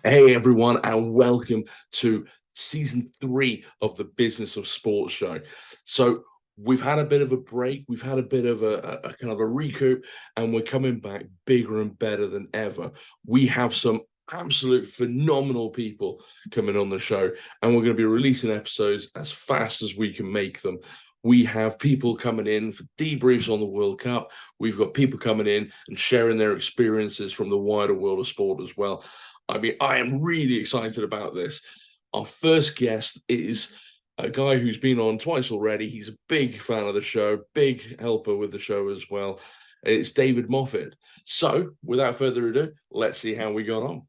Hey everyone, and welcome to season 3 of the Business of Sports show. So we've had a bit of a break, we've had a bit of a kind of a recoup, and we're coming back bigger and better than ever. We have some absolute phenomenal people coming on the show, and we're going to be releasing episodes as fast as we can make them. We have people coming in for debriefs on the World Cup. We've got people coming in and sharing their experiences from the wider world of sport as well. I mean, I am really excited about this. Our first guest is a guy who's been on twice already. He's a big fan of the show, big helper with the show as well. It's David Moffett. So, without further ado, let's see how we got on.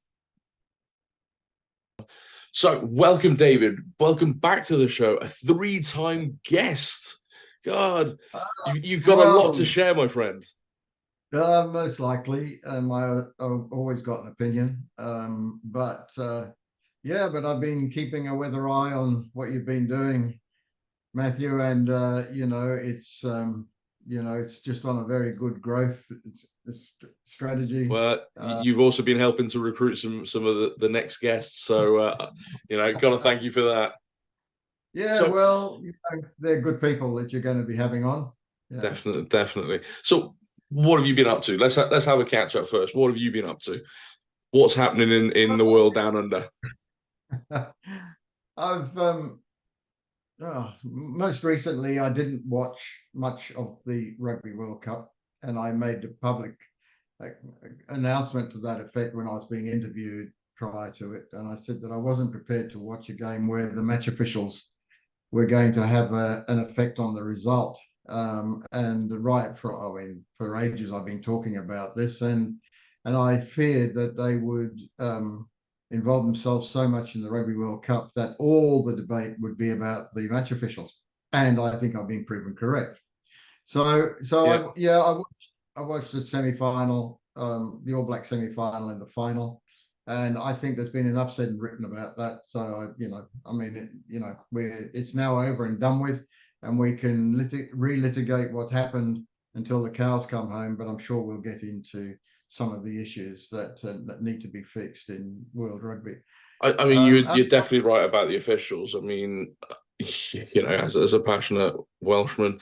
So, welcome, David. Welcome back to the show. A 3-time guest. God, you've got a lot to share, my friend. Most likely. I've always got an opinion. But I've been keeping a weather eye on what you've been doing, Matthew, and it's just on a very good growth strategy. Well, you've also been helping to recruit some of the next guests, so got to thank you for that. Yeah, they're good people that you're going to be having on. Yeah. Definitely. So, what have you been up to? Let's have a catch up first. What have you been up to? What's happening in the world down under? Most recently I didn't watch much of the Rugby World Cup, and I made a public announcement to that effect when I was being interviewed prior to it, and I said that I wasn't prepared to watch a game where the match officials were going to have an effect on the result. For ages I've been talking about this, and I feared that they would involve themselves so much in the Rugby World Cup that all the debate would be about the match officials, and I think I've been proven correct. Yeah. I watched the semi-final, the All Black semi-final and the final, and I think there's been enough said and written about that. So it's now over and done with, and we can relitigate what happened until the cows come home. But I'm sure we'll get into some of the issues that need to be fixed in World Rugby. I mean, you're definitely right about the officials. I mean, as a passionate Welshman,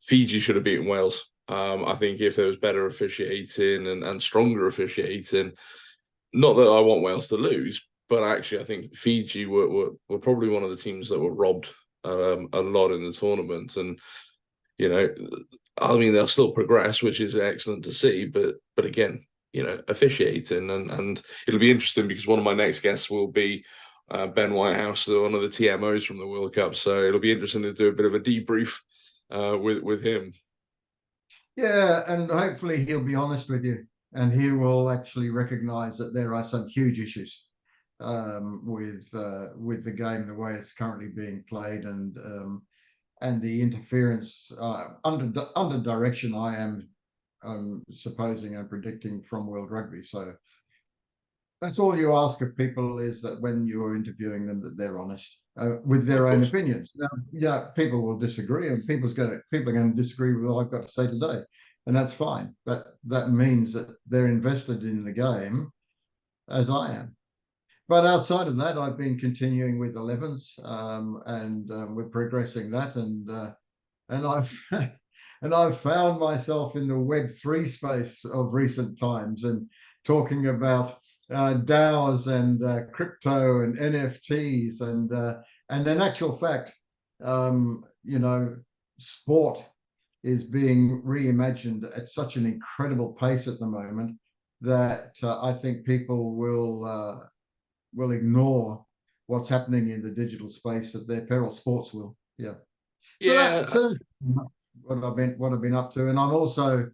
Fiji should have beaten Wales. I think if there was better officiating and stronger officiating, not that I want Wales to lose, but actually I think Fiji were probably one of the teams that were robbed a lot in the tournament. And I mean, they'll still progress, which is excellent to see. But again, officiating, and it'll be interesting because one of my next guests will be Ben Whitehouse, one of the TMOs from the World Cup. So it'll be interesting to do a bit of a debrief with him. Yeah, and hopefully he'll be honest with you, and he will actually recognise that there are some huge issues with the game, the way it's currently being played, and the interference under direction I am supposing and predicting from World Rugby. So that's all you ask of people, is that when you're interviewing them, that they're honest with their own opinions. Now, yeah, people will disagree, and people are going to disagree with what I've got to say today, and that's fine. But that means that they're invested in the game, as I am. But outside of that, I've been continuing with 11s, and we're progressing that, and I've found myself in the Web3 space of recent times, and talking about DAOs and crypto and NFTs, and in actual fact, sport is being reimagined at such an incredible pace at the moment that I think people will ignore what's happening in the digital space at their peril. Sports will. Yeah. So that's what I've been up to, and I'm also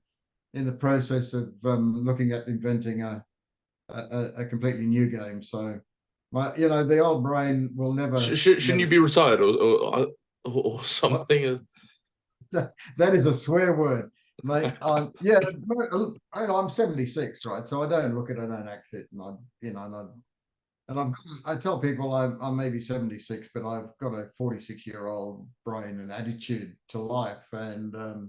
in the process of looking at inventing a completely new game. So the old brain will never. Shouldn't you be retired or something? That is a swear word, mate. I'm 76, right? So I don't look at it, I don't act it, and And I tell people I'm maybe 76, but I've got a 46-year-old brain and attitude to life. And no,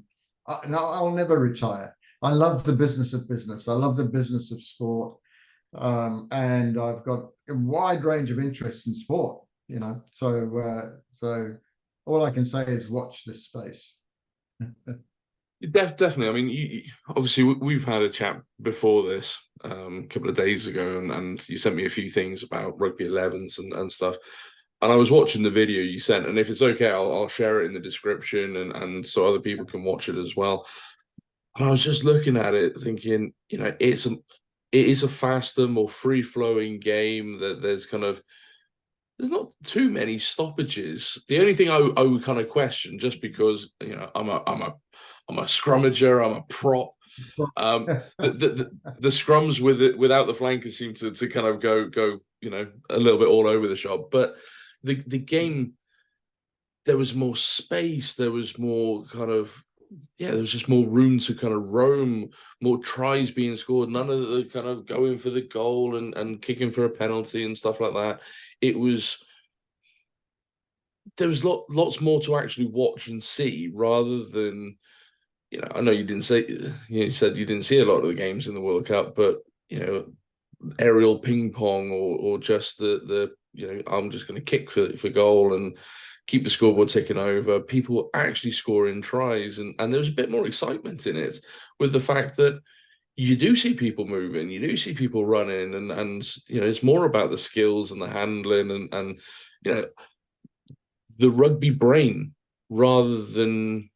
I'll never retire. I love the business of business. I love the business of sport. And I've got a wide range of interests in sport, so all I can say is watch this space. Definitely. I mean, obviously we've had a chat before this a couple of days ago, and you sent me a few things about rugby 11s and stuff. And I was watching the video you sent, and if it's okay, I'll share it in the description, and so other people can watch it as well. And I was just looking at it, thinking, it is a faster, more free flowing game. That there's not too many stoppages. The only thing I would kind of question, just because I'm a scrummager, I'm a prop. The scrums with it without the flankers seem to kind of go a little bit all over the shop. But the game, there was more space. There was more there was just more room to kind of roam, more tries being scored, none of the kind of going for the goal and kicking for a penalty and stuff like that. There was lots more to actually watch and see, rather than, I know you didn't say, you said you didn't see a lot of the games in the World Cup, but aerial ping pong, or just the I'm just going to kick for goal and keep the scoreboard ticking over. People actually scoring tries, and there's a bit more excitement in it, with the fact that you do see people moving, you do see people running, and it's more about the skills and the handling and the rugby brain, rather than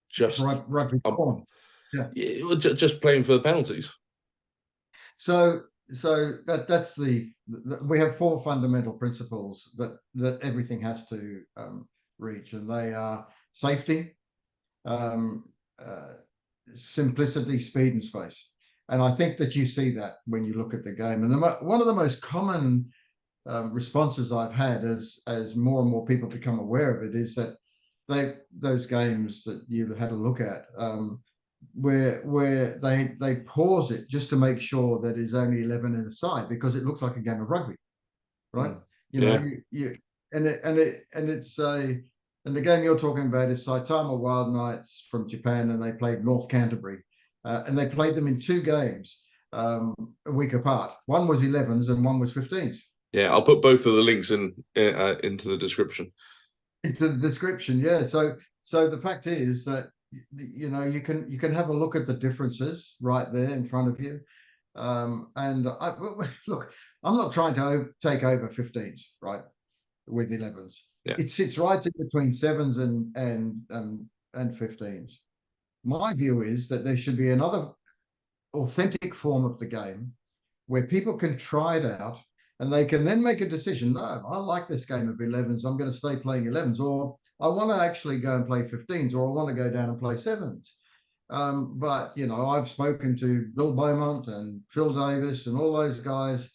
just Rugby form. Yeah, just playing for the penalties. So that's we have four fundamental principles that everything has to reach, and they are safety, um, uh, simplicity, speed, and space. And I think that you see that when you look at the game. And one of the most common responses I've had as more and more people become aware of it is that those games that you had a look at, where they pause it just to make sure that it's only 11 in a side, because it looks like a game of rugby, right? You it's a and the game you're talking about is Saitama Wild Knights from Japan, and they played North Canterbury, and they played them in two games, a week apart. One was 11s and one was 15s. Yeah, I'll put both of the links into the description. Into the description, yeah. So the fact is that you can have a look at the differences right there in front of you. And look, I'm not trying to take over 15s, right, with 11s. Yeah. It sits right in between 7s and 15s. My view is that there should be another authentic form of the game where people can try it out, and they can then make a decision. No, I like this game of 11s. I'm going to stay playing 11s, or I want to actually go and play 15s, or I want to go down and play 7s. But I've spoken to Bill Beaumont and Phil Davis and all those guys,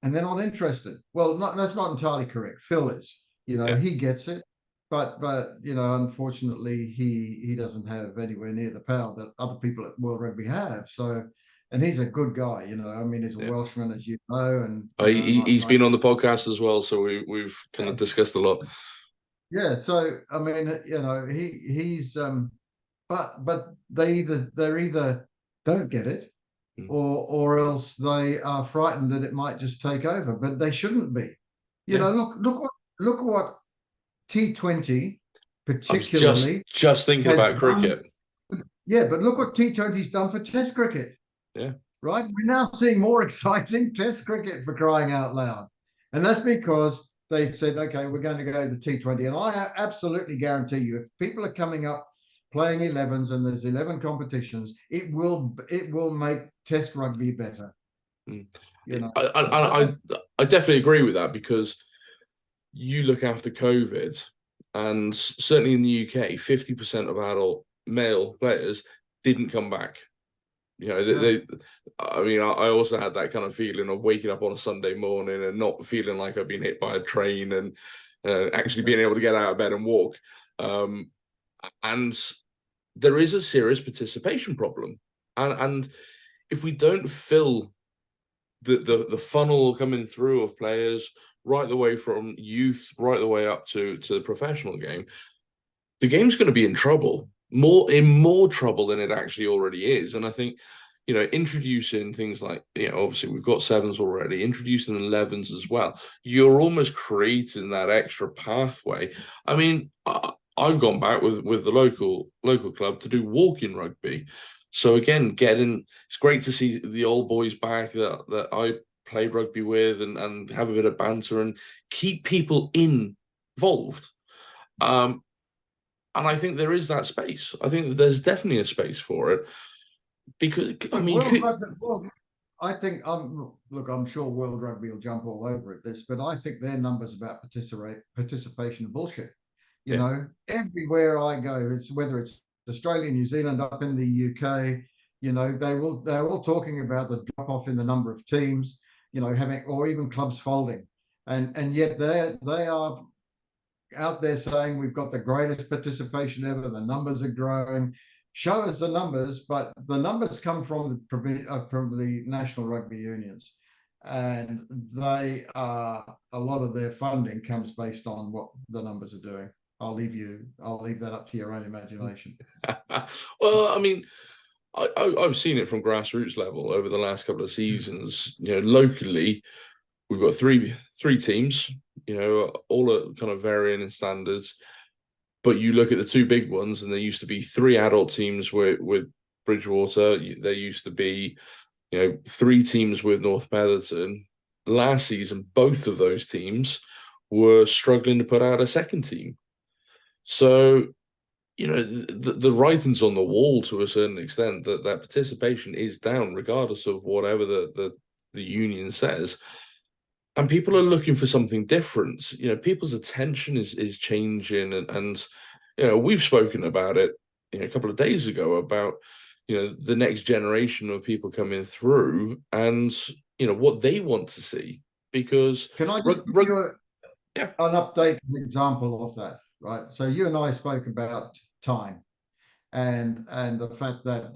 and they're not interested. Well, that's not entirely correct. Phil is. He gets it, but unfortunately, he doesn't have anywhere near the power that other people at World Rugby have. So, and he's a good guy. I mean, he's a Welshman, as you know, and he's been on the podcast as well, so we've kind of discussed a lot. Yeah, so I mean, he's but they either don't get it, or else they are frightened that it might just take over, but they shouldn't be. Look what T20 particularly. Just thinking about cricket. Yeah, but look what T20's done for Test cricket. Yeah. Right? We're now seeing more exciting Test cricket, for crying out loud. And that's because they said, okay, we're going to go to the T20. And I absolutely guarantee you, if people are coming up playing 11s and there's 11 competitions, it will make Test rugby better. I definitely agree with that, because you look after COVID, and certainly in the UK, 50% of adult male players didn't come back. I also had that kind of feeling of waking up on a Sunday morning and not feeling like I've been hit by a train, and actually being able to get out of bed and walk. And there is a serious participation problem. And if we don't fill the funnel coming through of players right the way from youth right the way up to the professional game, the game's going to be in trouble, more trouble than it actually already is. And I think, introducing things like, obviously we've got sevens already, introducing 11s as well, you're almost creating that extra pathway. I mean, I've gone back with the local club to do walking rugby. So again, it's great to see the old boys back that I played rugby with, and have a bit of banter and keep people involved. And I think there is that space. I think there's definitely a space for it, because I mean, I think look, I'm sure World Rugby will jump all over it this, but I think their numbers about participation are bullshit. Everywhere I go, it's whether it's Australia, New Zealand, up in the UK, they're all talking about the drop off in the number of teams, having, or even clubs folding, and yet they are out there saying we've got the greatest participation ever, the numbers are growing. Show us the numbers, but the numbers come from the national rugby unions, and they are, a lot of their funding comes based on what the numbers are doing. I'll leave that up to your own imagination. Well, I mean, I've seen it from grassroots level over the last couple of seasons. Locally, we've got three teams, all are kind of varying in standards. But you look at the two big ones, and there used to be three adult teams with Bridgewater. There used to be, three teams with North Petherton. Last season, both of those teams were struggling to put out a second team. So, the writing's on the wall to a certain extent that participation is down, regardless of whatever the union says. And people are looking for something different. People's attention is changing, and we've spoken about it a couple of days ago about the next generation of people coming through, and what they want to see. Because can I just give you an update example of that? Right. So you and I spoke about time, and the fact that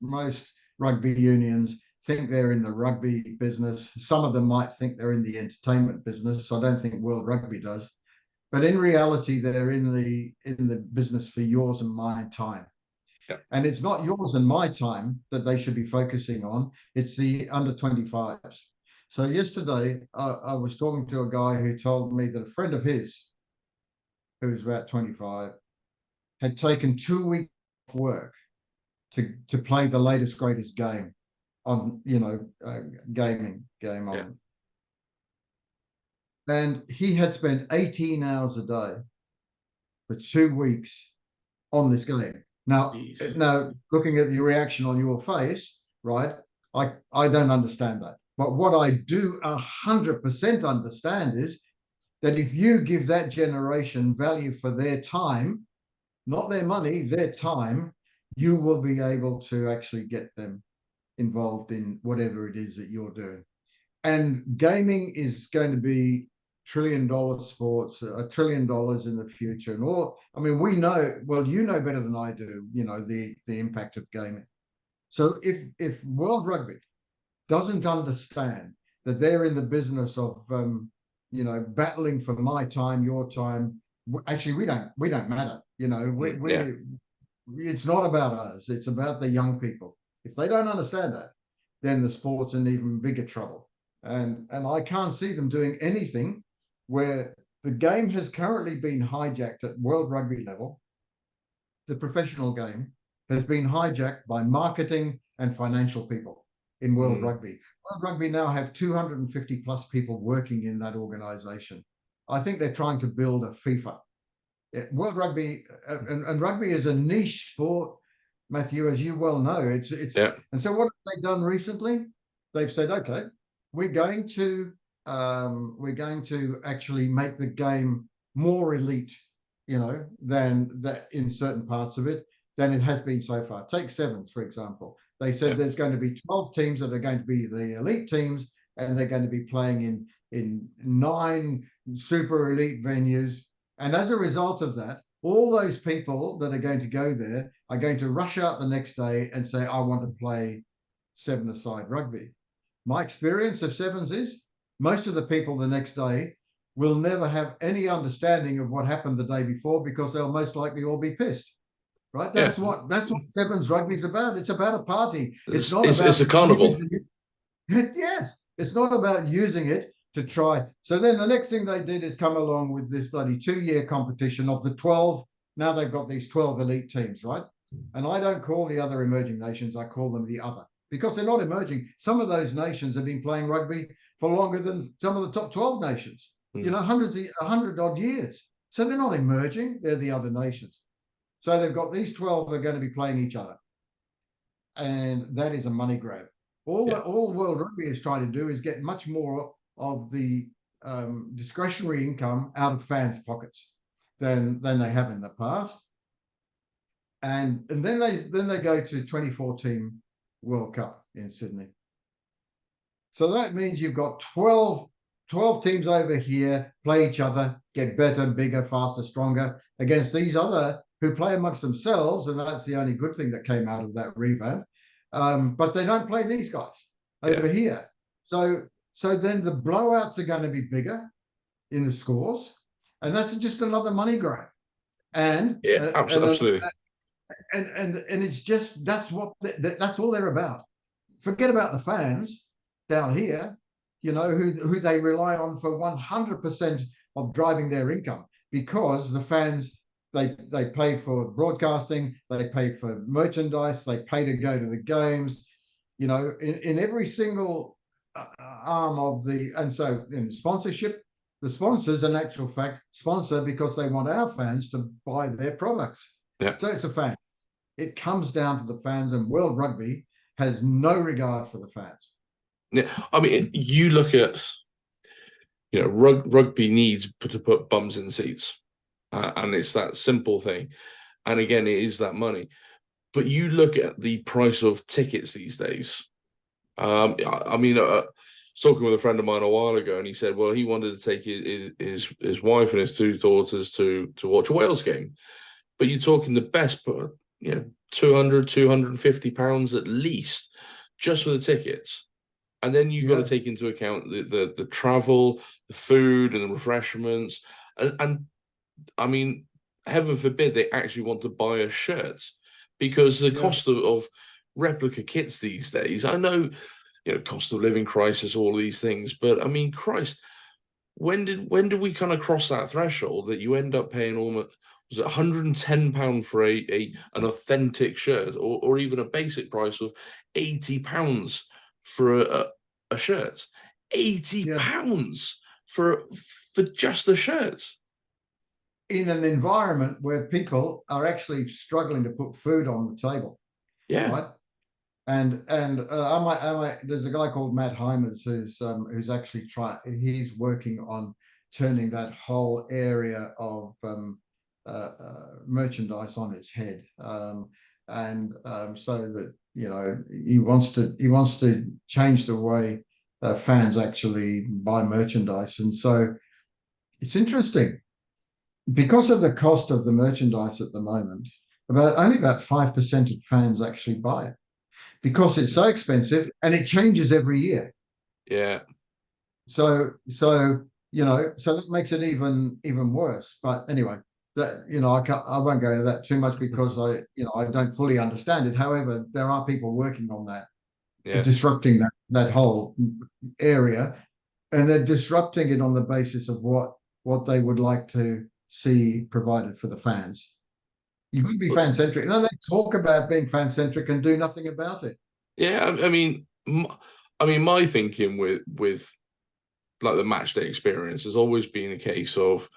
most rugby unions think they're in the rugby business. Some of them might think they're in the entertainment business. So I don't think World Rugby does. But in reality, they're in the business for yours and my time. Yeah. And it's not yours and my time that they should be focusing on. It's the under 25s. So yesterday, I was talking to a guy who told me that a friend of his, who's about 25, had taken 2 weeks off work to play the latest, greatest game on, game on. Yeah. And he had spent 18 hours a day for 2 weeks on this game. Now, looking at the reaction on your face, right? I don't understand that. But what I do 100% understand is that if you give that generation value for their time, not their money, their time, you will be able to actually get them involved in whatever it is that you're doing. And gaming is going to be $1 trillion sports, $1 trillion in the future. And all, I mean, we know, well, you know better than I do, the impact of gaming. So if World Rugby doesn't understand that they're in the business of, battling for my time, your time, actually, we don't matter. It's not about us. It's about the young people. If they don't understand that, then the sport's in even bigger trouble. And I can't see them doing anything where the game has currently been hijacked at World Rugby level. The professional game has been hijacked by marketing and financial people in World Rugby. World Rugby now have 250 plus people working in that organization. I think they're trying to build a FIFA. World Rugby and rugby is a niche sport, Matthew, as you well know. And so what have they done recently? They've said, okay, we're going to actually make the game more elite, than that in certain parts of it than it has been so far. Take sevens, for example. They said there's going to be 12 teams that are going to be the elite teams, and they're going to be playing in 9 super elite venues. And as a result of that, all those people that are going to go there are going to rush out the next day and say, I want to play 7-a-side rugby. my experience of sevens is most of the people the next day will never have any understanding of what happened the day before, because they'll most likely all be pissed. Right? Yeah, That's what sevens rugby is about. It's about a party. It's not it's about a carnival. yes, it's not about using it to try. So then the next thing they did is come along with this bloody 2-year competition of the 12. Now they've got these 12 elite teams, right? And I don't call the other emerging nations, I call them the other, because they're not emerging. Some of those nations have been playing rugby for longer than some of the top 12 nations, Mm. hundreds of 100 odd years. So they're not emerging, they're the other nations. So they've got these 12 are going to be playing each other. And that is a money grab. All World Rugby is trying to do is get much more of the discretionary income out of fans' pockets than they have in the past. And then they go to 2014 World Cup in Sydney. So that means you've got 12 teams over here play each other, get better, bigger, faster, stronger against these other who play amongst themselves, and that's the only good thing that came out of that revamp. But they don't play these guys over here. So then the blowouts are going to be bigger in the scores, and that's just another money grab. And absolutely. And it's just that's all they're about. Forget about the fans down here, who they rely on for 100% of driving their income, because the fans, they pay for broadcasting, they pay for merchandise, they pay to go to the games, in every single arm of and so in sponsorship, the sponsors in actual fact sponsor because they want our fans to buy their products. Yeah. So it's a fan. It comes down to the fans, and World Rugby has no regard for the fans. Yeah, I mean, you look at, rugby needs to put bums in seats, and it's that simple thing. And again, it is that money. But you look at the price of tickets these days. I mean, I was talking with a friend of mine a while ago, and he said, well, he wanted to take his wife and his 2 daughters to watch a Wales game. But you're talking the best, but 250 pounds at least just for the tickets. And then you've got to take into account the travel, the food, and the refreshments. And I mean, heaven forbid they actually want to buy a shirt, because the cost of replica kits these days, I know, cost of living crisis, all of these things, but I mean, Christ, when did we kind of cross that threshold that you end up paying almost, was it £110 for an authentic shirt, or even a basic price of £80 for a shirt? £80 for just the shirt, in an environment where people are actually struggling to put food on the table. Right. And there's a guy called Matt Hymers who's actually he's working on turning that whole area of merchandise on its head, so that he wants to change the way fans actually buy merchandise. And so it's interesting, because of the cost of the merchandise at the moment, only about 5% of fans actually buy it, because it's so expensive and it changes every year. Yeah. So that makes it even worse. But anyway, that I won't go into that too much, because I don't fully understand it. However, there are people working on that, disrupting that whole area, and they're disrupting it on the basis of what they would like to see provided for the fans. You could be fan centric. They talk about being fan centric and do nothing about it. Yeah, I mean, my thinking with like the match day experience has always been a case of,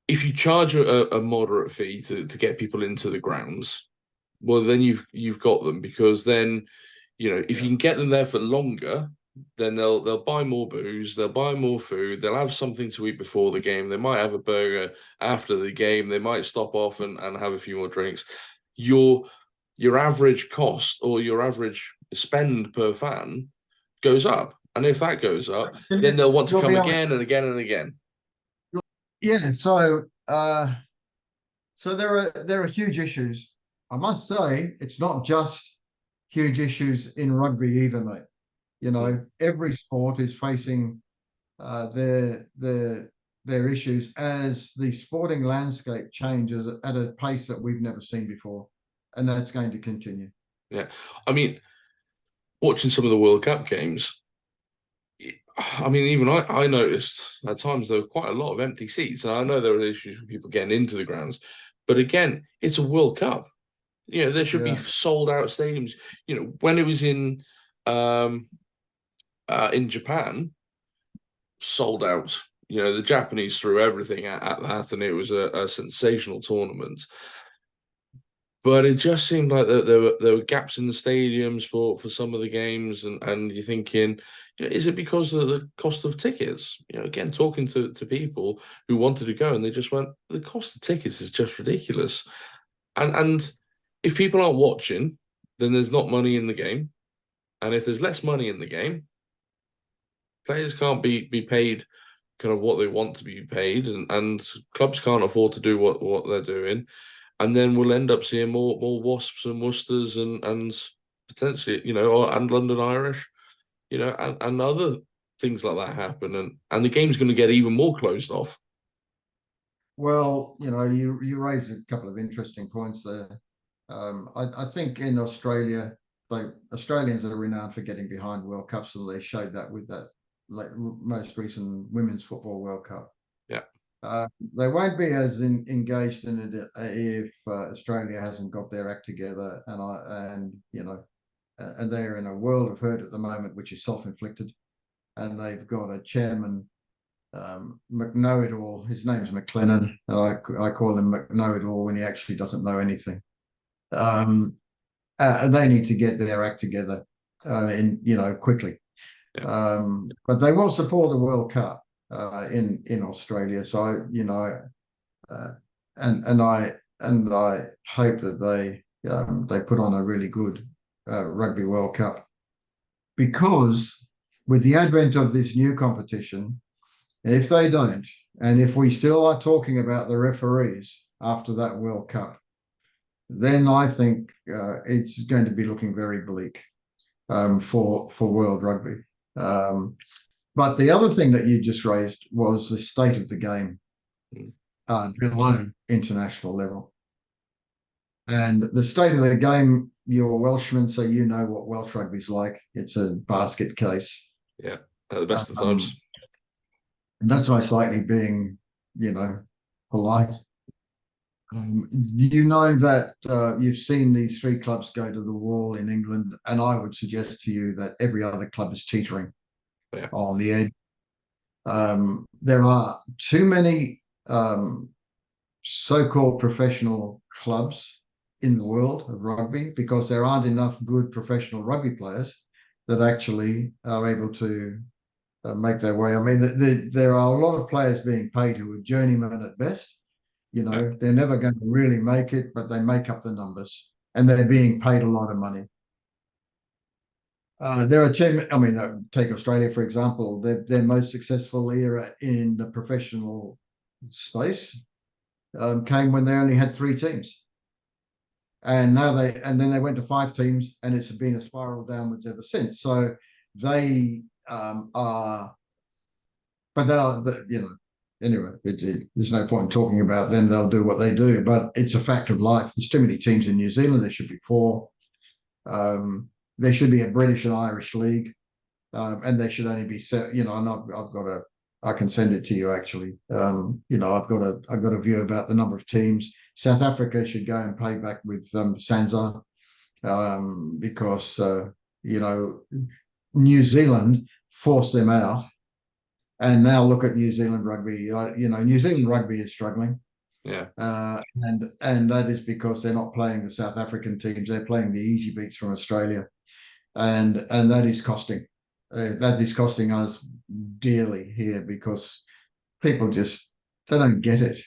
if you charge a moderate fee to get people into the grounds, well, then you've got them, because then, if you can get them there for longer, then they'll buy more booze, they'll buy more food, they'll have something to eat before the game, they might have a burger after the game, they might stop off and have a few more drinks. Your average cost, or your average spend per fan, goes up. And if that goes up, then they'll want to come again and again and again. Yeah, so there are huge issues. I must say, it's not just huge issues in rugby either, mate. You know, every sport is facing their issues as the sporting landscape changes at a pace that we've never seen before, and that's going to continue. Yeah. I mean, watching some of the World Cup games, I mean, even I noticed at times there were quite a lot of empty seats. And I know there were issues with people getting into the grounds, but again, it's a World Cup. You know, there should be Yeah. sold out stadiums. You know, when it was in Japan, sold out. You know, the Japanese threw everything at that, and it was a sensational tournament. But it just seemed like there were gaps in the stadiums for some of the games, and you're thinking, you know, is it because of the cost of tickets? You know, again, talking to people who wanted to go, and they just went, the cost of tickets is just ridiculous. And if people aren't watching, then there's not money in the game, and if there's less money in the game, players can't be paid kind of what they want to be paid, and clubs can't afford to do what they're doing, and then we'll end up seeing more Wasps and Worcesters and potentially, you know, and London Irish, you know, and other things like that happen, and the game's going to get even more closed off. Well, you know, you raise a couple of interesting points there. I think in Australia, Australians are renowned for getting behind World Cups, and they showed that with that most recent Women's Football World Cup. Yeah. They won't be as engaged in it if Australia hasn't got their act together, and you know, and they're in a world of hurt at the moment, which is self-inflicted, and they've got a chairman, McKnow-it-all. His name's McLennan. I call him McKnow-it-all when he actually doesn't know anything. And they need to get their act together, quickly. Yeah. But they will support the World Cup in Australia. So and I hope that they put on a really good Rugby World Cup, because with the advent of this new competition, if they don't, and if we still are talking about the referees after that World Cup, then I think it's going to be looking very bleak for World Rugby. But the other thing that you just raised was the state of the game below international level. And the state of the game, you're a Welshman, so you know what Welsh rugby's like. It's a basket case. Yeah, at the best of times. And that's why slightly being, you know, polite. You know that you've seen these three clubs go to the wall in England, and I would suggest to you that every other club is teetering on the edge. There are too many so-called professional clubs in the world of rugby, because there aren't enough good professional rugby players that actually are able to make their way. I mean, there are a lot of players being paid who are journeymen at best. You know, they're never going to really make it, but they make up the numbers, and they're being paid a lot of money. There are take Australia, for example. Their most successful era in the professional space came when they only had 3 teams. And then they went to 5 teams, and it's been a spiral downwards ever since. So they are, but they are, you know, anyway, there's no point in talking about them. They'll do what they do, but it's a fact of life. There's too many teams in New Zealand. There should be 4. There should be a British and Irish league, and they should only be set. You know, and I can send it to you actually. You know, I've got a view about the number of teams. South Africa should go and pay back with Sansa, because you know, New Zealand forced them out. And now look at New Zealand rugby. You know, New Zealand rugby is struggling. Yeah. And that is because they're not playing the South African teams. They're playing the easy beats from Australia. And that is costing. That is costing us dearly here, because people they don't get it.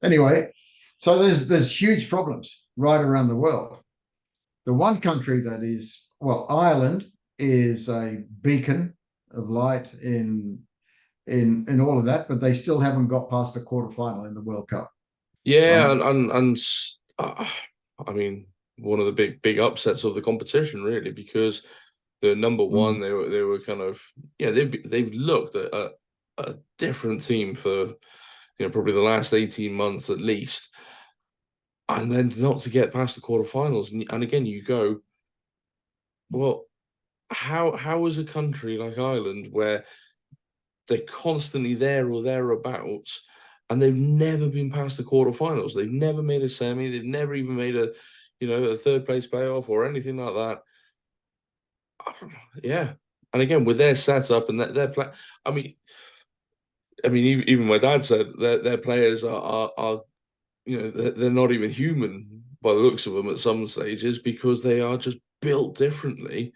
Anyway, so there's huge problems right around the world. The one country that is, well, Ireland is a beacon of light in all of that, but they still haven't got past the quarterfinal in the World Cup. Yeah, and I mean, one of the big upsets of the competition, really, because They're number Mm. one. They were kind of, yeah, they've looked at a different team for probably the last 18 months at least, and then not to get past the quarterfinals. And again, you go, well, how is a country like Ireland, where they're constantly there or thereabouts, and they've never been past the quarterfinals? They've never made a semi. They've never even made a third place playoff or anything like that. Yeah, and again with their setup and their play, I mean, even my dad said that their players are they're not even human by the looks of them at some stages, because they are just built differently.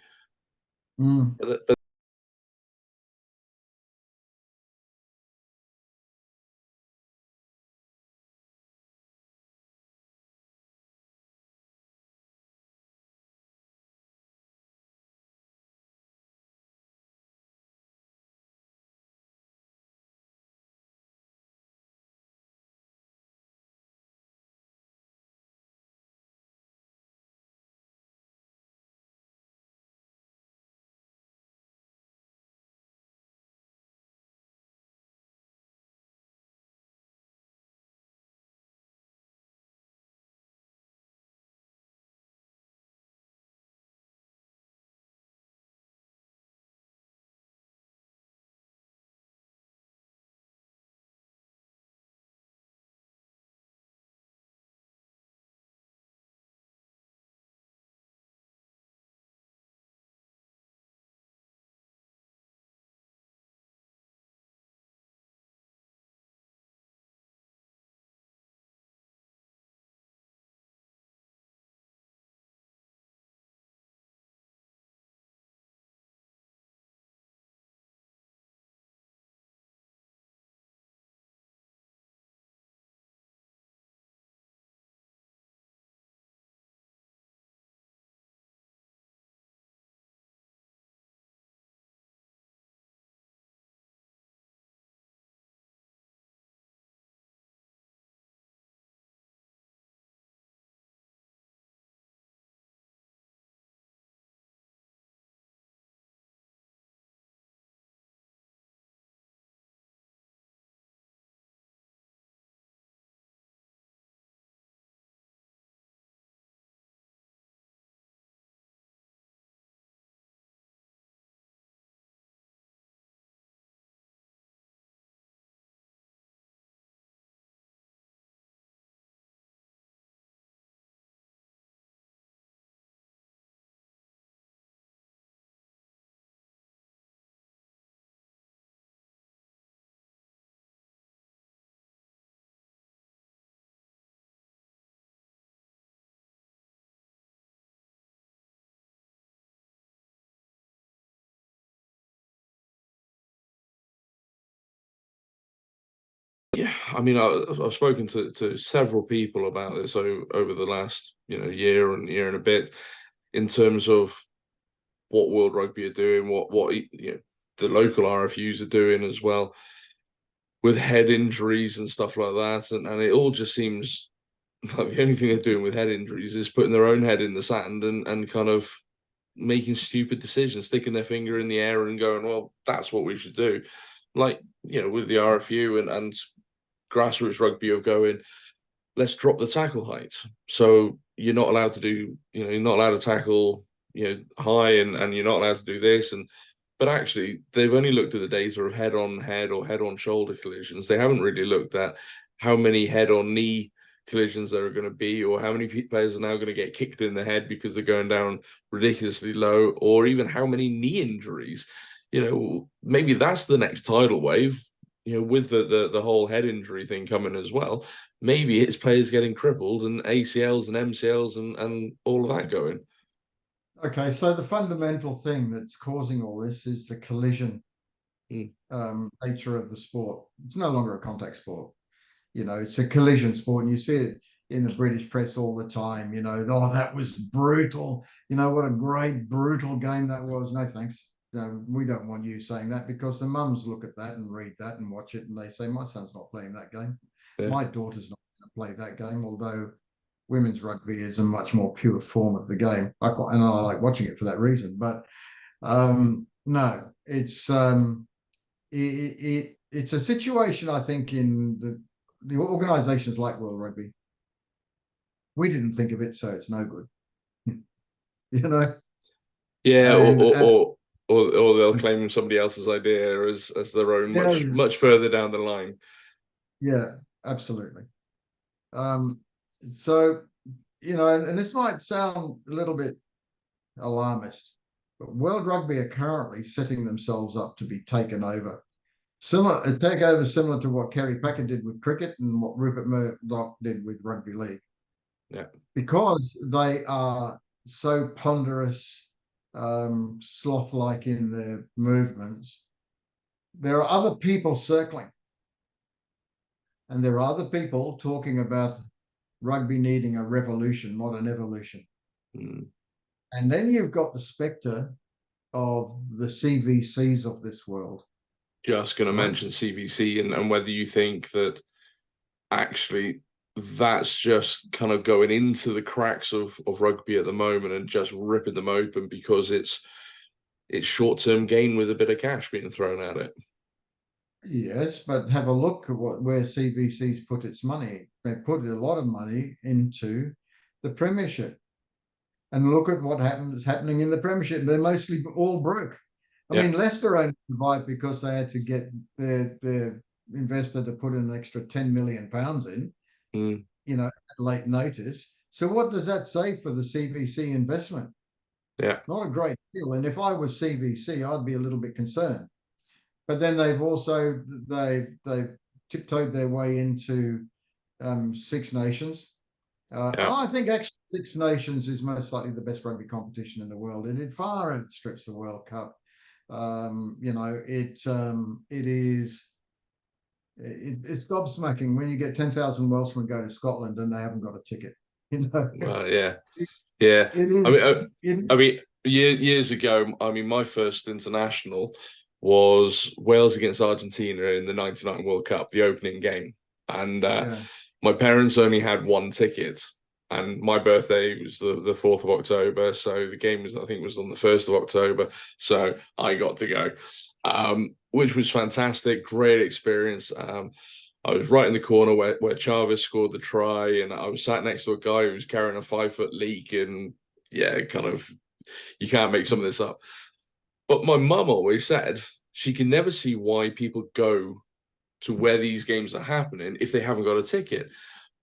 Mm. But yeah, I mean, I've spoken to several people about this over the last year and a bit, in terms of what World Rugby are doing, what the local RFUs are doing as well, with head injuries and stuff like that, and it all just seems like the only thing they're doing with head injuries is putting their own head in the sand and kind of making stupid decisions, sticking their finger in the air and going, well, that's what we should do. Like, with the RFU and grassroots rugby of going, let's drop the tackle height. So you're not allowed to do, you're not allowed to tackle, high, and you're not allowed to do this. But actually, they've only looked at the data of head on head or head on shoulder collisions. They haven't really looked at how many head on knee collisions there are going to be, or how many players are now going to get kicked in the head because they're going down ridiculously low, or even how many knee injuries. Maybe that's the next tidal wave. With the whole head injury thing coming as well, maybe it's players getting crippled and ACLs and MCLs and all of that going. Okay, so the fundamental thing that's causing all this is the collision nature of the sport. It's no longer a contact sport. It's a collision sport, and you see it in the British press all the time. Oh, that was brutal. What a great brutal game that was. No thanks. No, we don't want you saying that, because the mums look at that and read that and watch it, and they say, my son's not playing that game. Yeah. My daughter's not going to play that game, although women's rugby is a much more pure form of the game. And I like watching it for that reason. But No, it's a situation, I think, in the organizations like World Rugby. We didn't think of it, so it's no good. You know, Yeah, and or they'll claim somebody else's idea as their own, yeah, much further down the line. yeah, absolutely. Um, so and this might sound a little bit alarmist, but World Rugby are currently setting themselves up to be taken over. A takeover similar to what Kerry Packer did with cricket and what Rupert Murdoch did with rugby league. Yeah. Because they are so ponderous, sloth-like in their movements, there are other people circling. And there are other people talking about rugby needing a revolution, not an evolution. Mm. And then you've got the spectre of the CVCs of this world. Just going to Right? mention CVC and whether you think that actually that's just kind of going into the cracks of rugby at the moment and just ripping them open because it's short-term gain with a bit of cash being thrown at it. Yes, but have a look at where CVC's put its money. They put a lot of money into the Premiership. And look at what is happening in the Premiership. They're mostly all broke. I mean, Leicester only survived because they had to get their investor to put an extra £10 million in, at late notice. So what does that say for the CVC investment? Yeah. Not a great deal. And if I was CVC, I'd be a little bit concerned. But then they've tiptoed their way into Six Nations. And I think actually Six Nations is most likely the best rugby competition in the world, and it far outstrips the World Cup. It's gobsmacking when you get 10,000 Welshmen go to Scotland and they haven't got a ticket. Well, yeah. I mean, years ago, I mean, my first international was Wales against Argentina in the '99 World Cup, the opening game, and my parents only had one ticket, and my birthday was the 4th of October, so the game was, I think, was on the 1st of October, so I got to go, which was fantastic, great experience. I was right in the corner where Chavez scored the try, and I was sat next to a guy who was carrying a 5-foot leak, and kind of, you can't make some of this up. But my mum always said she can never see why people go to where these games are happening if they haven't got a ticket.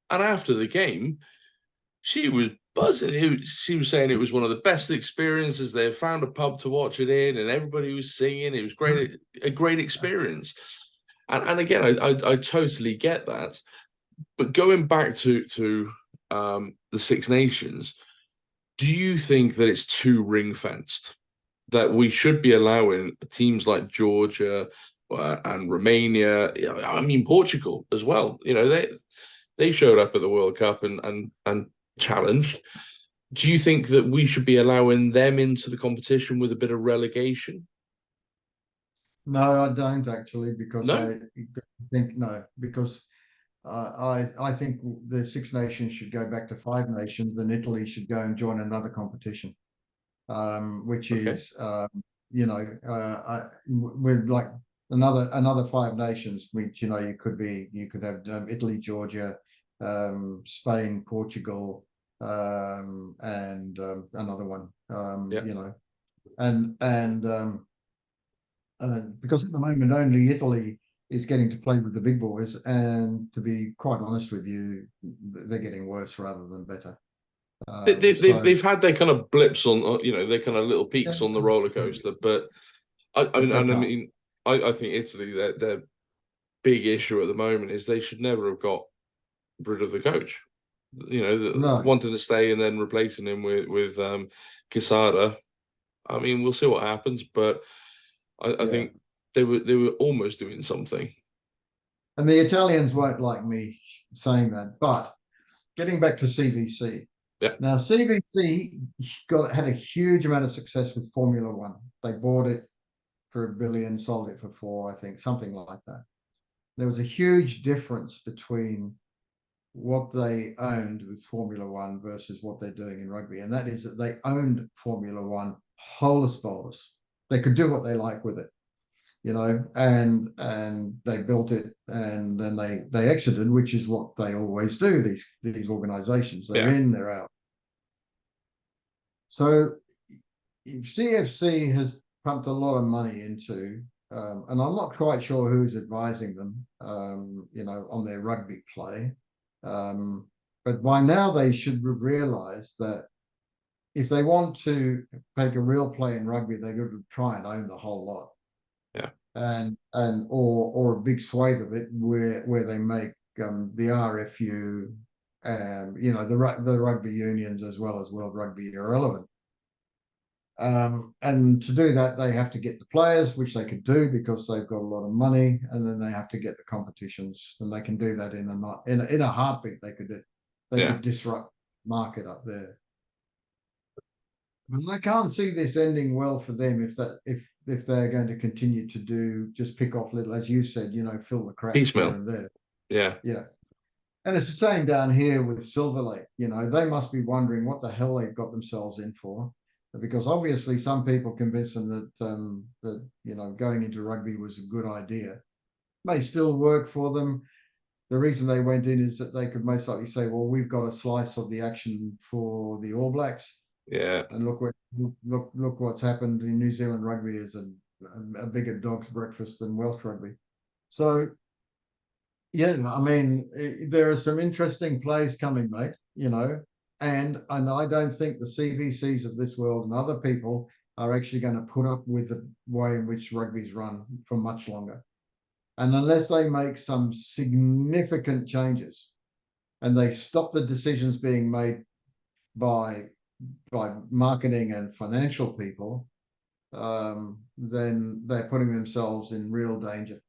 And after the game, she was buzzing. She was saying it was one of the best experiences. They had found a pub to watch it in, and everybody was singing. It was great, a great experience. And again, I totally get that. But going back to the Six Nations, do you think that it's too ring fenced? That we should be allowing teams like Georgia and Romania, I mean Portugal as well. They showed up at the World Cup and challenged. Do you think that we should be allowing them into the competition with a bit of relegation? No, I don't actually, because No? I think no, because I think the Six Nations should go back to Five Nations, and Italy should go and join another competition, which is with like another Five Nations, which you could have Italy, Georgia, Spain, Portugal, and another one, and because at the moment only Italy is getting to play with the big boys, and to be quite honest with you, they're getting worse rather than better. They've had their kind of blips on, their kind of little peaks on the roller coaster, but I think Italy, their big issue at the moment is they should never have got rid of the coach. Wanting to stay and then replacing him with Quesada. I mean, we'll see what happens, but I think they were almost doing something. And the Italians won't like me saying that, but getting back to CVC. Yeah. Now CVC had a huge amount of success with Formula One. They bought it for $1 billion, sold it for $4 billion, I think, something like that. There was a huge difference between what they owned with Formula One versus what they're doing in rugby, and that is that they owned Formula One whole as bowlers. they could do what they like with it, you know, and they built it, and then they exited, which is what they always do. These organizations, they're in, they're out. So CFC has pumped a lot of money into, and I'm not quite sure who's advising them, you know, on their rugby play. But by now they should have realised that if they want to make a real play in rugby, they've got to try and own the whole lot. Yeah. And or a big swathe of it where they make the RFU and, you know, the rugby unions as well as World Rugby irrelevant. And to do that, they have to get the players, which they could do because they've got a lot of money, and then they have to get the competitions, and they can do that in a heartbeat. They could disrupt market up there. And I can't see this ending well for them if they're going to continue to just pick off little, as you said, you know, fill the cracks Piecemeal here and there. Yeah. And it's the same down here with Silver Lake. You know, they must be wondering what the hell they've got themselves in for, because obviously some people convinced them that you know, going into rugby was a good idea. May still work for them. The reason they went in is that they could most likely say, well, we've got a slice of the action for the All Blacks. Yeah. And look what's happened in New Zealand rugby is a bigger dog's breakfast than Welsh rugby. So yeah, I mean, there are some interesting plays coming, mate, you know, and I don't think the CVCs of this world and other people are actually going to put up with the way in which rugby's run for much longer. And unless they make some significant changes and they stop the decisions being made by marketing and financial people, then they're putting themselves in real danger.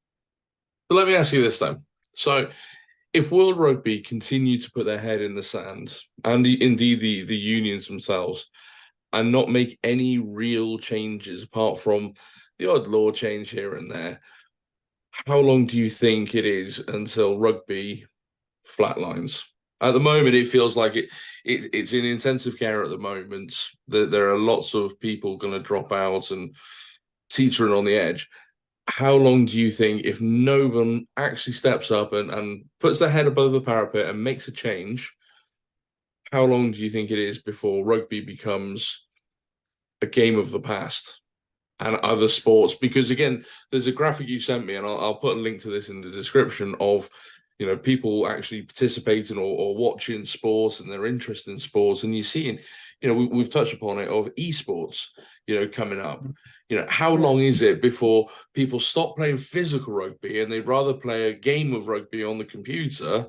But let me ask you this then. So if World Rugby continue to put their head in the sand, and indeed the unions themselves, and not make any real changes apart from the odd law change here and there, how long do you think it is until rugby flatlines? At the moment, it feels like it's in intensive care at the moment. There are lots of people going to drop out and teetering on the edge. How long do you think, if no one actually steps up and puts their head above the parapet and makes a change, how long do you think it is before rugby becomes a game of the past and other sports? Because again, there's a graphic you sent me, and I'll put a link to this in the description, of, you know, people actually participating or watching sports and their interest in sports, and you're seeing, you know, we've touched upon it, of esports, you know, coming up. You know, how long is it before people stop playing physical rugby and they'd rather play a game of rugby on the computer,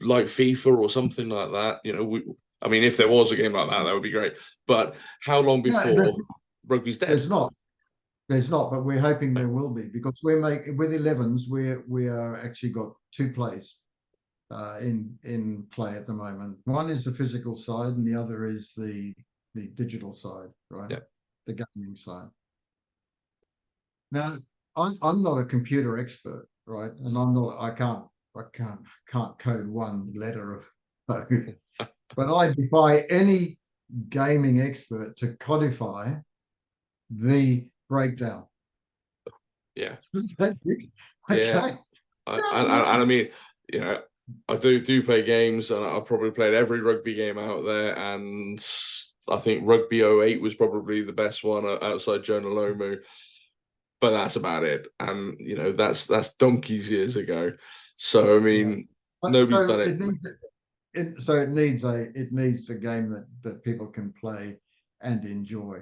like FIFA or something like that? You know, I mean, if there was a game like that, that would be great. But how long before rugby's dead? There's not, but we're hoping there will be, because with 11s, we are actually got two plays in play at the moment. One is the physical side, and the other is the digital side, right? Yeah. The gaming side. Now, I'm not a computer expert, right? And I can't code one letter of code. But I defy any gaming expert to codify the breakdown. Yeah. Okay. Yeah. And I mean, you know, I do play games, and I've probably played every rugby game out there, and I think Rugby 08 was probably the best one outside Jonah Lomu, but that's about it. And you know, that's donkeys years ago. So I mean, nobody's done it. It needs a game that people can play and enjoy.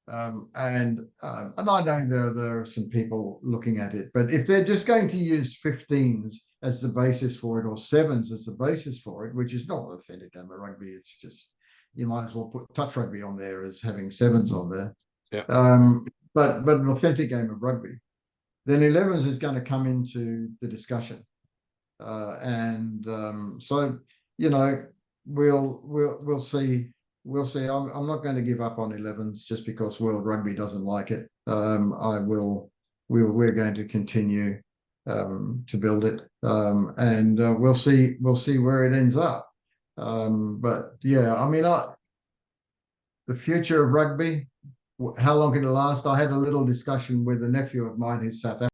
And I know there are some people looking at it, but if they're just going to use 15s as the basis for it, or 7s as the basis for it, which is not an authentic game of rugby, it's just, you might as well put touch rugby on there as having 7s on there. Yeah. But an authentic game of rugby, then 11s is going to come into the discussion, so you know, we'll see. We'll see. I'm not going to give up on 11s just because World Rugby doesn't like it. We're going to continue to build it, and we'll see where it ends up. But yeah, I mean, the future of rugby, how long can it last? I had a little discussion with a nephew of mine who's South African.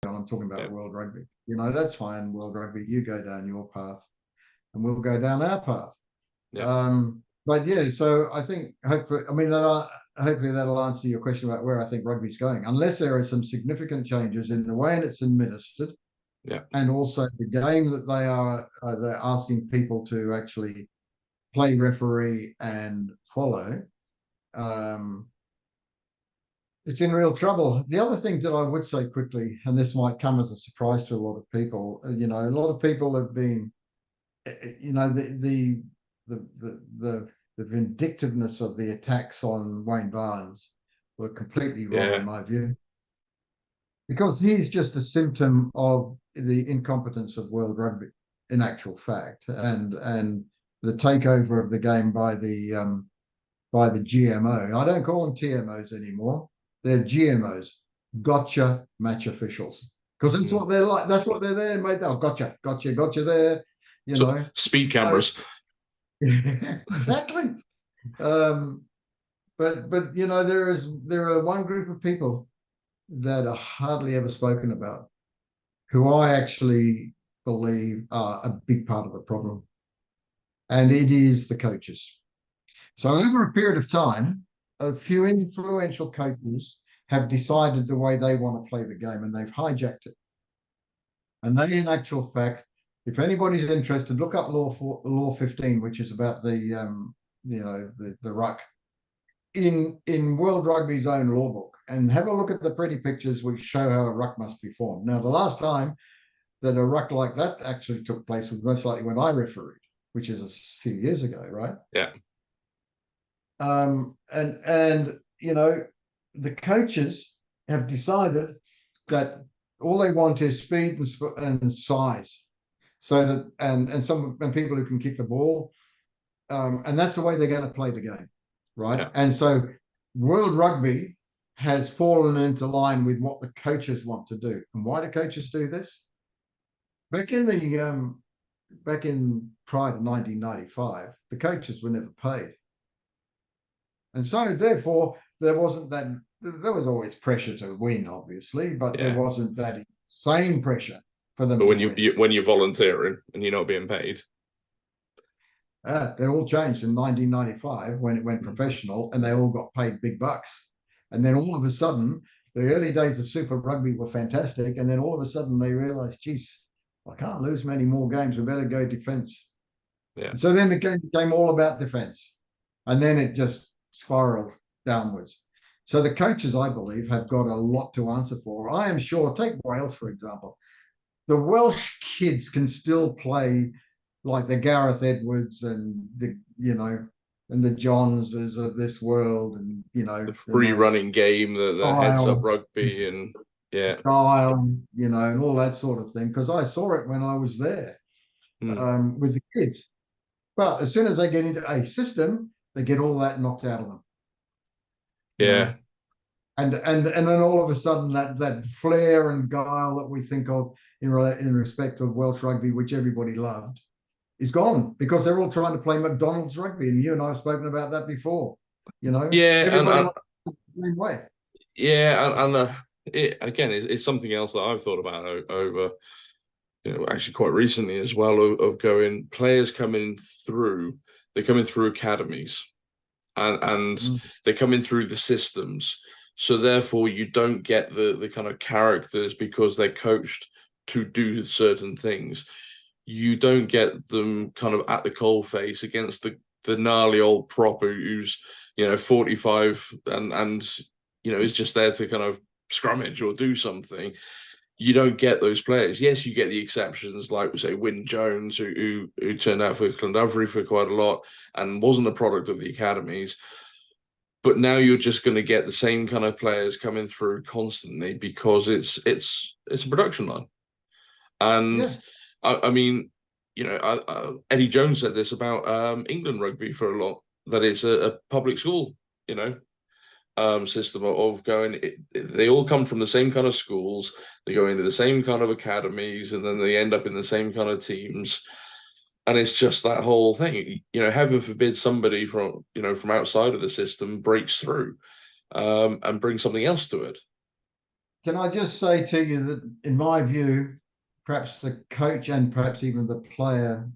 I'm talking about World Rugby. That's fine, World Rugby. You go down your path, and we'll go down our path. But yeah, so I think hopefully, hopefully that'll answer your question about where I think rugby's going, unless there are some significant changes in the way it's administered, and also the game that they're asking people to actually play, referee, and follow. It's in real trouble. The other thing that I would say quickly, and this might come as a surprise to a lot of people, a lot of people have been, the vindictiveness of the attacks on Wayne Barnes were completely wrong in my view, because he's just a symptom of the incompetence of World Rugby in actual fact, and the takeover of the game by the GMO. I don't call them TMOs anymore. They're GMOs, gotcha match officials, because that's what they're like. That's what they're there, mate. Oh, gotcha there. Speed cameras. Exactly. But there are one group of people that are hardly ever spoken about, who I actually believe are a big part of the problem, and it is the coaches. So over a period of time, a few influential coaches have decided the way they want to play the game, and they've hijacked it. And they, in actual fact, if anybody's interested, look up Law 15, which is about the ruck in World Rugby's own law book, and have a look at the pretty pictures which show how a ruck must be formed. Now, the last time that a ruck like that actually took place was most likely when I refereed, which is a few years ago, right? Yeah. And the coaches have decided that all they want is speed and size, so that and people who can kick the ball, and that's the way they're going to play the game, right? Yeah. And so World Rugby has fallen into line with what the coaches want to do. And why do coaches do this? Back in prior to 1995, the coaches were never paid. And so therefore there wasn't that, there was always pressure to win, obviously, but there wasn't that same pressure for them. But when you're volunteering and you're not being paid. It all changed in 1995 when it went professional and they all got paid big bucks. And then all of a sudden, the early days of Super Rugby were fantastic. And then all of a sudden they realized, geez, I can't lose many more games. We better go defense. Yeah. And so then the game became all about defense. And then it just spiraled downwards. So the coaches, I believe, have got a lot to answer for. I am sure, take Wales, for example. The Welsh kids can still play like the Gareth Edwards and the Johnses of this world, and the free running game, the heads up rugby, and style, and all that sort of thing. Because I saw it when I was there with the kids. But as soon as they get into a system, they get all that knocked out of them. Yeah. And then all of a sudden that flair and guile that we think of in respect of Welsh rugby, which everybody loved, is gone because they're all trying to play McDonald's rugby, and you and I have spoken about that before. Everybody wants the same way. Yeah, and it's something else that I've thought about over, actually quite recently as well, of going players coming through. They're coming through academies, and they're coming through the systems. So therefore, you don't get the kind of characters because they're coached to do certain things. You don't get them kind of at the coalface against the gnarly old prop who's 45 and is just there to kind of scrummage or do something. You don't get those players. Yes, you get the exceptions, like we say, Wyn Jones, who turned out for Llandovery for quite a lot and wasn't a product of the academies. But now you're just going to get the same kind of players coming through constantly because it's a production line. And I mean, Eddie Jones said this about England rugby for a lot, that it's a public school, system of going. They all come from the same kind of schools. They go into the same kind of academies, and then they end up in the same kind of teams. And it's just that whole thing. Heaven forbid somebody from outside of the system breaks through and brings something else to it. Can I just say to you that, in my view, perhaps the coach and perhaps even the player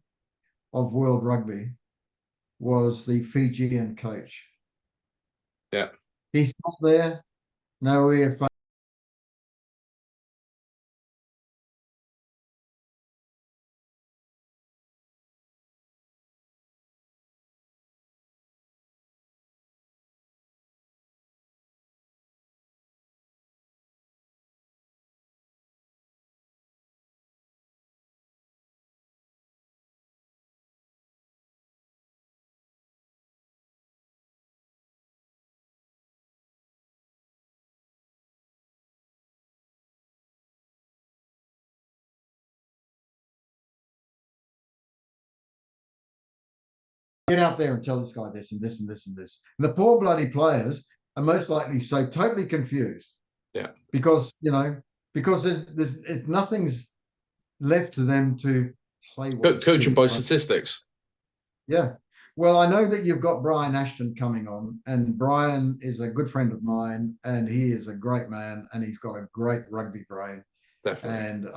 of World Rugby was the Fijian coach. Yeah. He's not there. No EFA. Get out there and tell this guy this and this and this and this. And the poor bloody players are most likely so totally confused. Yeah. Because there's nothing's left to them to play with. Coaching by statistics. Yeah. Well, I know that you've got Brian Ashton coming on, and Brian is a good friend of mine, and he is a great man, and he's got a great rugby brain. Definitely.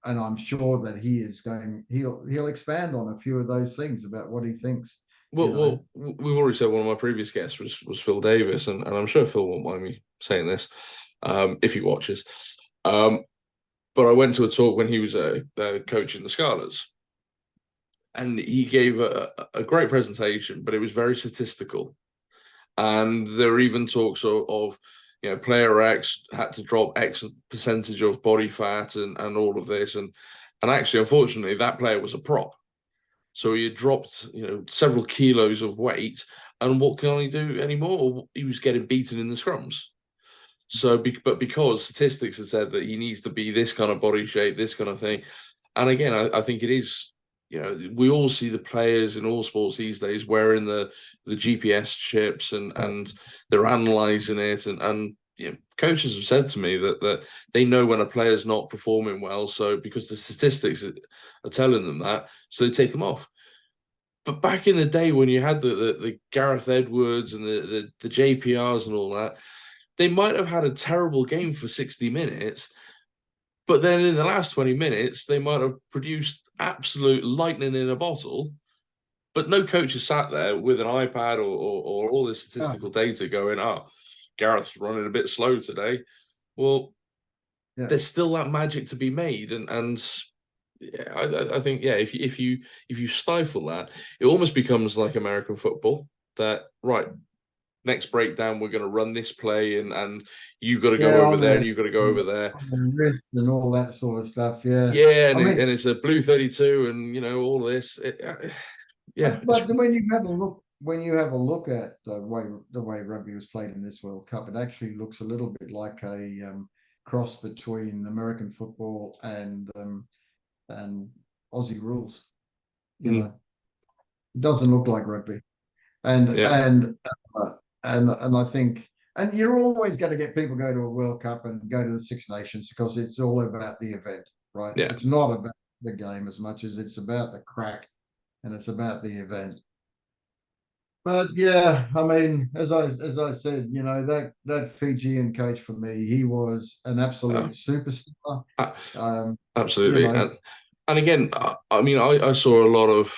And I'm sure that he'll expand on a few of those things about what he thinks. Well, we've already said one of my previous guests was Phil Davis, and I'm sure Phil won't mind me saying this if he watches. But but I went to a talk when he was coaching the Scarlets, and he gave a great presentation, but it was very statistical. And there were even talks of player X had to drop X percentage of body fat and all of this, and actually, unfortunately, that player was a prop, so he had dropped several kilos of weight, and what can he do anymore? He was getting beaten in the scrums. So, but because statistics had said that he needs to be this kind of body shape, this kind of thing, and again, I think it is. We all see the players in all sports these days wearing the GPS chips, and they're analysing it, and coaches have said to me that they know when a player's not performing well, so because the statistics are telling them that, so they take them off. But back in the day when you had the Gareth Edwards and the JPRs and all that, they might have had a terrible game for 60 minutes, but then in the last 20 minutes, they might have produced absolute lightning in a bottle. But no coach has sat there with an iPad or all this statistical data going, Gareth's running a bit slow today. Well, there's still that magic to be made. And I think, if you stifle that, it almost becomes like American football that, right, next breakdown, we're going to run this play, and you've got to go over there, and you've got to go over there, and wrist and all that sort of stuff. And it's a blue 32, and all this. But when you have a look at the way rugby was played in this World Cup, it actually looks a little bit like a cross between American football and Aussie rules. It doesn't look like rugby, and I think, and you're always going to get people go to a World Cup and go to the Six Nations because it's all about the event, right? It's not about the game as much as it's about the crack, and it's about the event. But yeah, I mean, as I said, that Fijian coach, for me, he was an absolute superstar. Absolutely, and again, I mean, I saw a lot of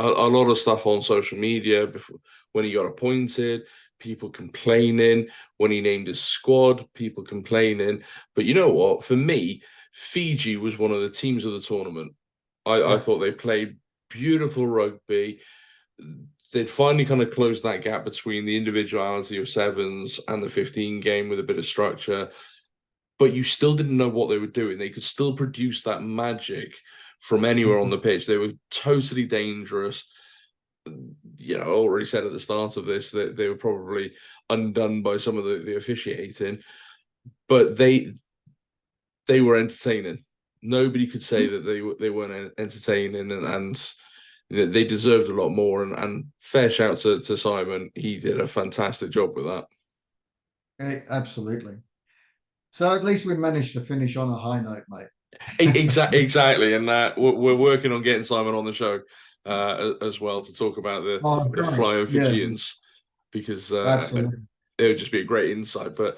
a lot of stuff on social media before when he got appointed, people complaining. When he named his squad, people complaining. But you know what? For me, Fiji was one of the teams of the tournament. I thought they played beautiful rugby. They'd finally kind of closed that gap between the individuality of sevens and the 15 game with a bit of structure. But you still didn't know what they were doing. They could still produce that magic from anywhere on the pitch. They were totally dangerous. I already said at the start of this that they were probably undone by some of the officiating, but they were entertaining. Nobody could say that they weren't entertaining, and they deserved a lot more. And fair shout to Simon. He did a fantastic job with that. Absolutely. So at least we managed to finish on a high note, mate. Exactly, and we're working on getting Simon on the show as well to talk about the flying Fijians, because it would just be a great insight. But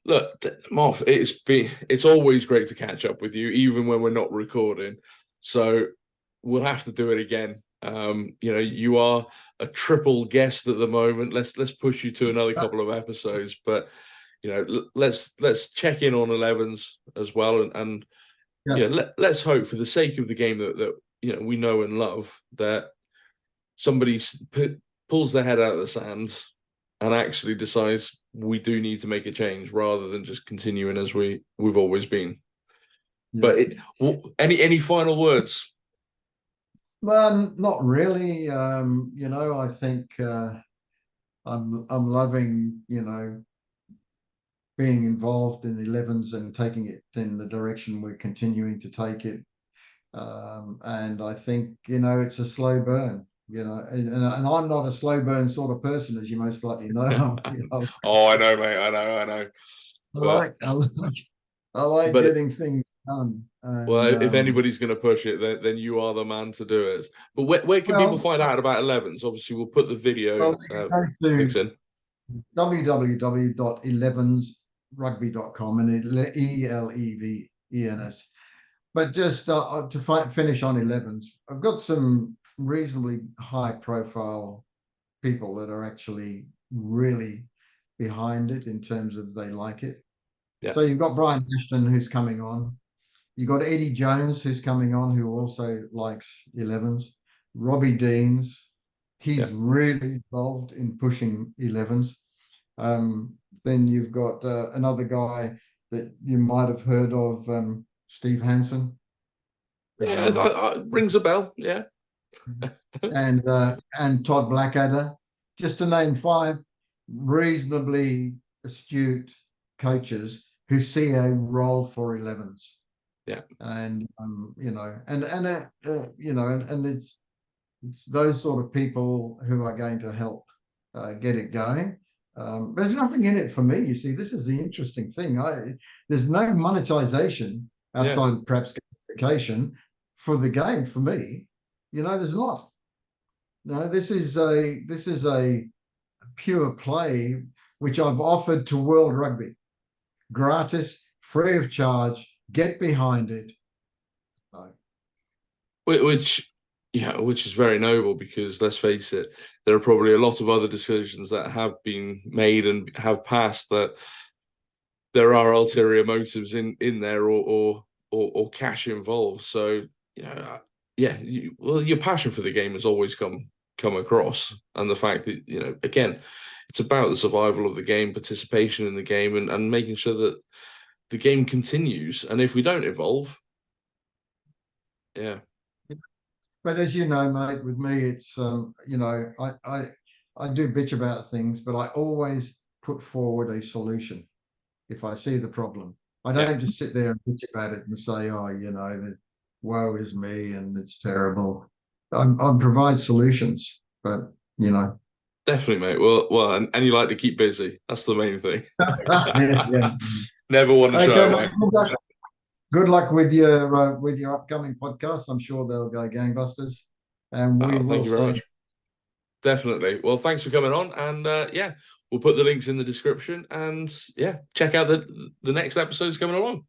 look, Moff, it's always great to catch up with you, even when we're not recording. So we'll have to do it again. You are a triple guest at the moment. Let's push you to another couple of episodes, but let's check in on 11s as well, and let's hope, for the sake of the game that we know and love, that somebody pulls their head out of the sand and actually decides we do need to make a change, rather than just continuing as we've always been. But any final words? Not really. I think I'm loving being involved in 11s and taking it in the direction we're continuing to take it. And I think, it's a slow burn, and I'm not a slow burn sort of person, as you most likely know. Oh, I know, mate. I know. I like getting things done. And, well, if anybody's going to push it, then you are the man to do it. But where can people find out about 11s? Obviously, we'll put the video links in. www.11srugby.com, and ELEVENS. But just to finish on 11s, I've got some reasonably high profile people that are actually really behind it in terms of they like it. So you've got Brian Ashton who's coming on. You've got Eddie Jones who's coming on, who also likes 11s. Robbie Deans, he's really involved in pushing 11s. Then you've got another guy that you might have heard of, Steve Hansen. Yeah, rings a bell. Yeah. And Todd Blackadder, just to name 5 reasonably astute coaches who see a role for 11s. Yeah. And you know, you know, and it's those sort of people who are going to help get it going. There's nothing in it for me. You see, this is the interesting thing. There's no monetization outside of perhaps gamification for the game for me. You know, there's not. No, this is a pure play which I've offered to World Rugby, gratis, free of charge. Get behind it. So. Which is very noble, because let's face it, there are probably a lot of other decisions that have been made and have passed that there are ulterior motives in there, or cash involved. So your passion for the game has always come across, and the fact that again, it's about the survival of the game, participation in the game, and making sure that the game continues. And if we don't evolve, But as you know, mate, with me, it's I do bitch about things, but I always put forward a solution if I see the problem. I don't just sit there and bitch about it and say, oh, that woe is me and it's terrible. I provide solutions, but definitely, mate. Well, and you like to keep busy. That's the main thing. yeah. Never want to show away. Good luck with your upcoming podcast. I'm sure they'll go gangbusters. And thank you very much. Definitely. Well, thanks for coming on, and we'll put the links in the description, and check out the next episodes coming along.